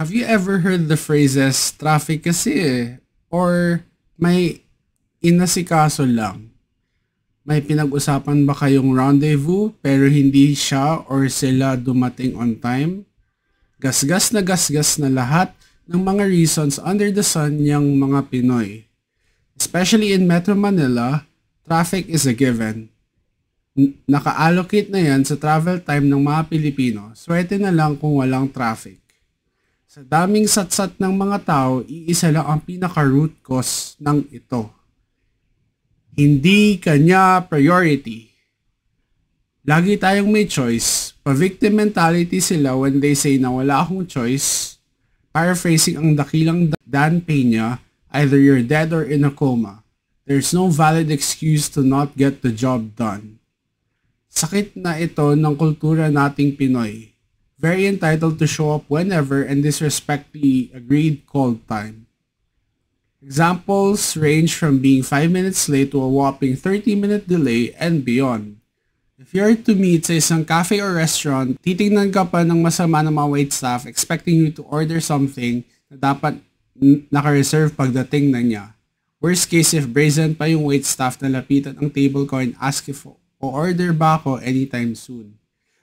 Have you ever heard the phrases, traffic kasi eh, or may inasikaso lang? May pinag-usapan ba kayong rendezvous pero hindi siya or sila dumating on time? Gasgas na lahat ng mga reasons under the sun yung mga Pinoy. Especially in Metro Manila, traffic is a given. Naka-allocate na yan sa travel time ng mga Pilipino. Swerte na lang kung walang traffic. Sa daming satsat ng mga tao, iisa lang ang pinaka-root cause ng ito. Hindi kanya priority. Lagi tayong may choice. Pa-victim mentality sila when they say na wala akong choice. Paraphrasing ang dakilang Dan Peña, either you're dead or in a coma. There's no valid excuse to not get the job done. Sakit na ito ng kultura nating Pinoy. Very entitled to show up whenever and disrespect the agreed call time. Examples range from being 5 minutes late to a whopping 30-minute delay and beyond. If you're to meet sa isang cafe or restaurant, titingnan ka pa ng masama ng mga waitstaff expecting you to order something na dapat naka-reserve pagdating na niya. Worst case if brazen pa yung waitstaff na lapitan ang table ko and ask if o-order ba ako anytime soon.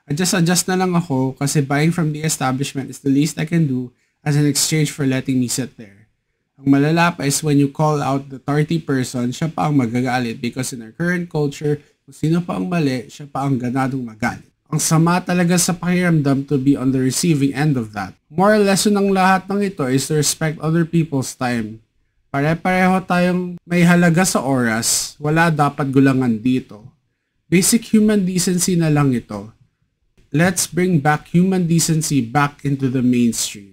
Adjust na lang ako kasi buying from the establishment is the least I can do as an exchange for letting me sit there. Ang malala pa is when you call out the tardy person, siya pa ang magagalit because in our current culture, kung sino pa ang mali, siya pa ang ganadong magalit. Ang sama talaga sa pakiramdam to be on the receiving end of that. Moral lesson ng lahat ng ito is to respect other people's time. Pare-pareho tayong may halaga sa oras, wala dapat gulangan dito. Basic human decency na lang ito. Let's bring back human decency back into the mainstream.